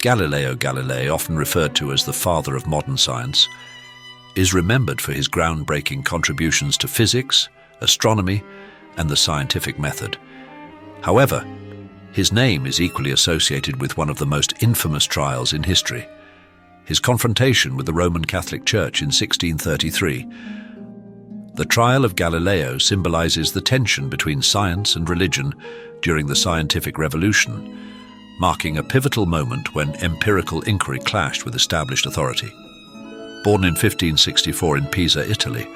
Galileo Galilei, often referred to as the father of modern science, is remembered for his groundbreaking contributions to physics, astronomy, and the scientific method. However, his name is equally associated with one of the most infamous trials in history, his confrontation with the Roman Catholic Church in 1633. The Trial of Galileo symbolizes the tension between science and religion during the scientific revolution, marking a pivotal moment when empirical inquiry clashed with established authority. Born in 1564 in Pisa, Italy,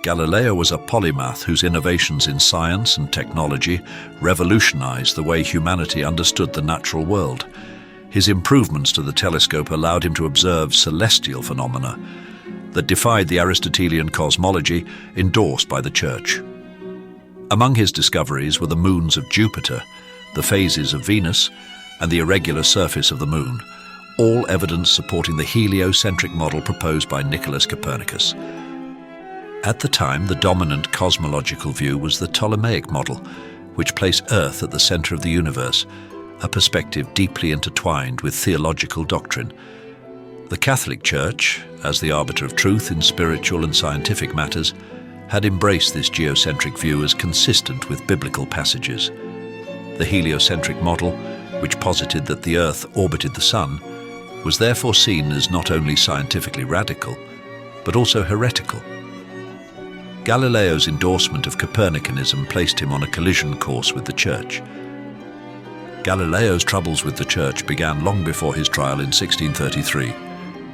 Galileo was a polymath whose innovations in science and technology revolutionized the way humanity understood the natural world. His improvements to the telescope allowed him to observe celestial phenomena that defied the Aristotelian cosmology endorsed by the Church. Among his discoveries were the moons of Jupiter, the phases of Venus, and the irregular surface of the moon, all evidence supporting the heliocentric model proposed by Nicholas Copernicus. At the time, the dominant cosmological view was the Ptolemaic model, which placed Earth at the center of the universe, a perspective deeply intertwined with theological doctrine. The Catholic Church, as the arbiter of truth in spiritual and scientific matters, had embraced this geocentric view as consistent with biblical passages. The heliocentric model, which posited that the Earth orbited the Sun, was therefore seen as not only scientifically radical, but also heretical. Galileo's endorsement of Copernicanism placed him on a collision course with the Church. Galileo's troubles with the Church began long before his trial in 1633.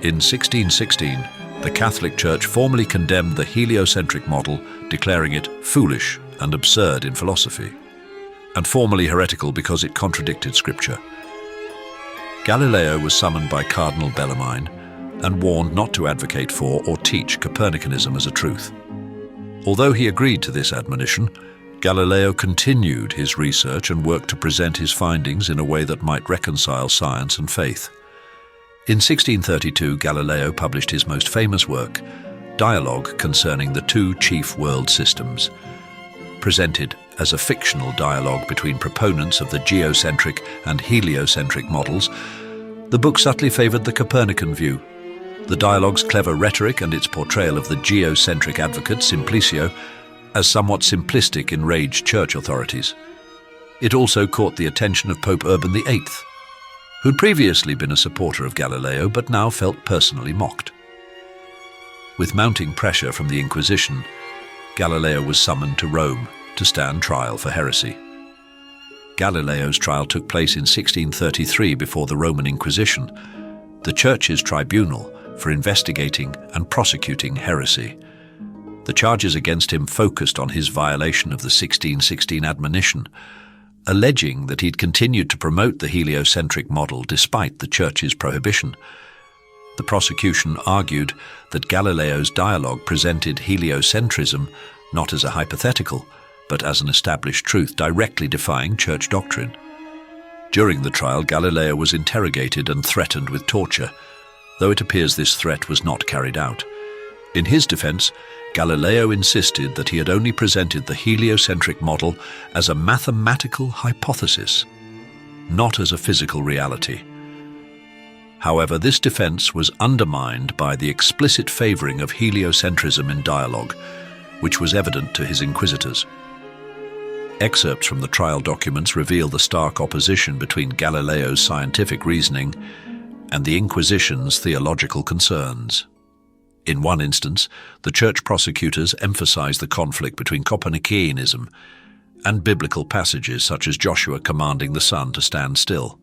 In 1616, the Catholic Church formally condemned the heliocentric model, declaring it foolish and absurd in philosophy, and formally heretical because it contradicted Scripture. Galileo was summoned by Cardinal Bellarmine and warned not to advocate for or teach Copernicanism as a truth. Although he agreed to this admonition, Galileo continued his research and worked to present his findings in a way that might reconcile science and faith. In 1632, Galileo published his most famous work, Dialogue Concerning the Two Chief World Systems. Presented as a fictional dialogue between proponents of the geocentric and heliocentric models, the book subtly favored the Copernican view. The dialogue's clever rhetoric and its portrayal of the geocentric advocate, Simplicio, as somewhat simplistic enraged church authorities. It also caught the attention of Pope Urban VIII, who'd previously been a supporter of Galileo but now felt personally mocked. With mounting pressure from the Inquisition, Galileo was summoned to Rome to stand trial for heresy. Galileo's trial took place in 1633 before the Roman Inquisition, the Church's tribunal for investigating and prosecuting heresy. The charges against him focused on his violation of the 1616 admonition, alleging that he'd continued to promote the heliocentric model despite the Church's prohibition. The prosecution argued that Galileo's dialogue presented heliocentrism not as a hypothetical, but as an established truth directly defying Church doctrine. During the trial, Galileo was interrogated and threatened with torture, though it appears this threat was not carried out. In his defense, Galileo insisted that he had only presented the heliocentric model as a mathematical hypothesis, not as a physical reality. However, this defense was undermined by the explicit favoring of heliocentrism in dialogue, which was evident to his inquisitors. Excerpts from the trial documents reveal the stark opposition between Galileo's scientific reasoning and the Inquisition's theological concerns. In one instance, the Church prosecutors emphasized the conflict between Copernicanism and biblical passages such as Joshua commanding the sun to stand still.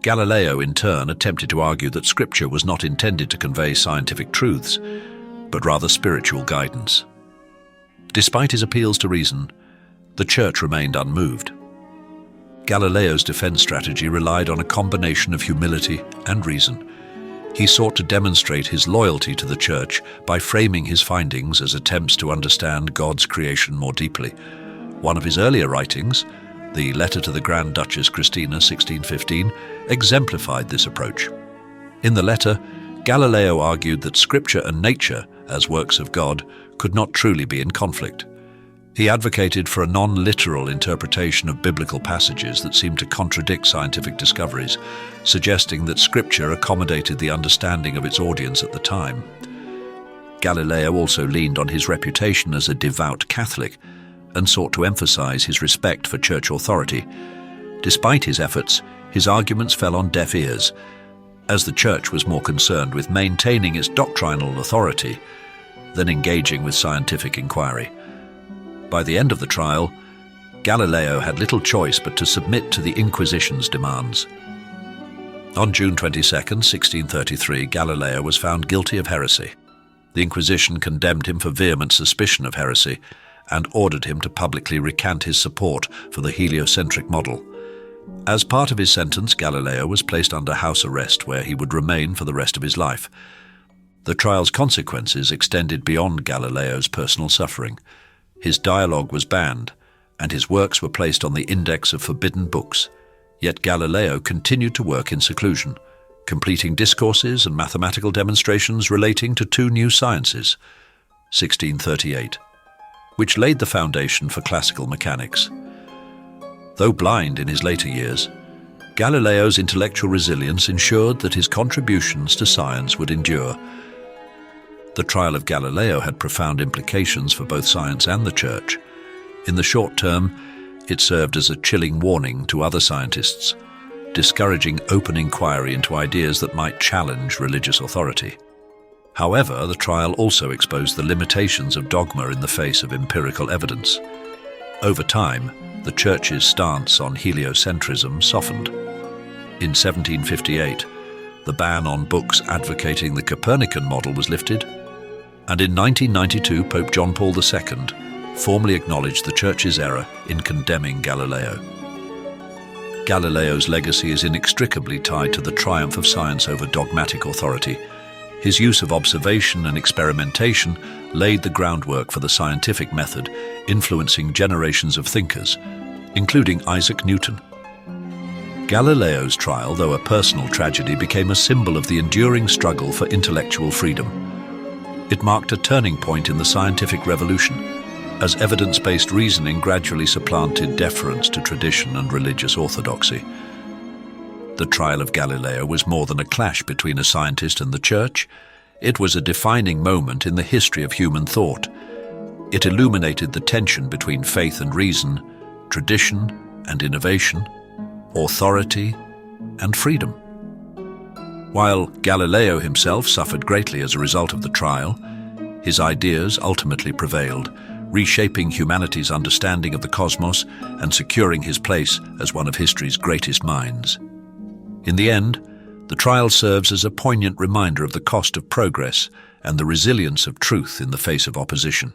Galileo, in turn, attempted to argue that Scripture was not intended to convey scientific truths, but rather spiritual guidance. Despite his appeals to reason, the Church remained unmoved. Galileo's defense strategy relied on a combination of humility and reason. He sought to demonstrate his loyalty to the Church by framing his findings as attempts to understand God's creation more deeply. One of his earlier writings, the Letter to the Grand Duchess Christina, 1615, exemplified this approach. In the letter, Galileo argued that Scripture and nature, as works of God, could not truly be in conflict. He advocated for a non-literal interpretation of biblical passages that seemed to contradict scientific discoveries, suggesting that Scripture accommodated the understanding of its audience at the time. Galileo also leaned on his reputation as a devout Catholic and sought to emphasize his respect for church authority. Despite his efforts, his arguments fell on deaf ears, as the church was more concerned with maintaining its doctrinal authority than engaging with scientific inquiry. By the end of the trial, Galileo had little choice but to submit to the Inquisition's demands. On June 22, 1633, Galileo was found guilty of heresy. The Inquisition condemned him for vehement suspicion of heresy and ordered him to publicly recant his support for the heliocentric model. As part of his sentence, Galileo was placed under house arrest, where he would remain for the rest of his life. The trial's consequences extended beyond Galileo's personal suffering. His dialogue was banned, and his works were placed on the index of forbidden books. Yet Galileo continued to work in seclusion, completing discourses and mathematical demonstrations relating to two new sciences, 1638, which laid the foundation for classical mechanics. Though blind in his later years, Galileo's intellectual resilience ensured that his contributions to science would endure. The trial of Galileo had profound implications for both science and the Church. In the short term, it served as a chilling warning to other scientists, discouraging open inquiry into ideas that might challenge religious authority. However, the trial also exposed the limitations of dogma in the face of empirical evidence. Over time, the Church's stance on heliocentrism softened. In 1758, the ban on books advocating the Copernican model was lifted, and in 1992, Pope John Paul II formally acknowledged the Church's error in condemning Galileo. Galileo's legacy is inextricably tied to the triumph of science over dogmatic authority. His use of observation and experimentation laid the groundwork for the scientific method, influencing generations of thinkers, including Isaac Newton. Galileo's trial, though a personal tragedy, became a symbol of the enduring struggle for intellectual freedom. It marked a turning point in the scientific revolution, as evidence-based reasoning gradually supplanted deference to tradition and religious orthodoxy. The trial of Galileo was more than a clash between a scientist and the Church. It was a defining moment in the history of human thought. It illuminated the tension between faith and reason, tradition and innovation, authority and freedom. While Galileo himself suffered greatly as a result of the trial, his ideas ultimately prevailed, reshaping humanity's understanding of the cosmos and securing his place as one of history's greatest minds. In the end, the trial serves as a poignant reminder of the cost of progress and the resilience of truth in the face of opposition.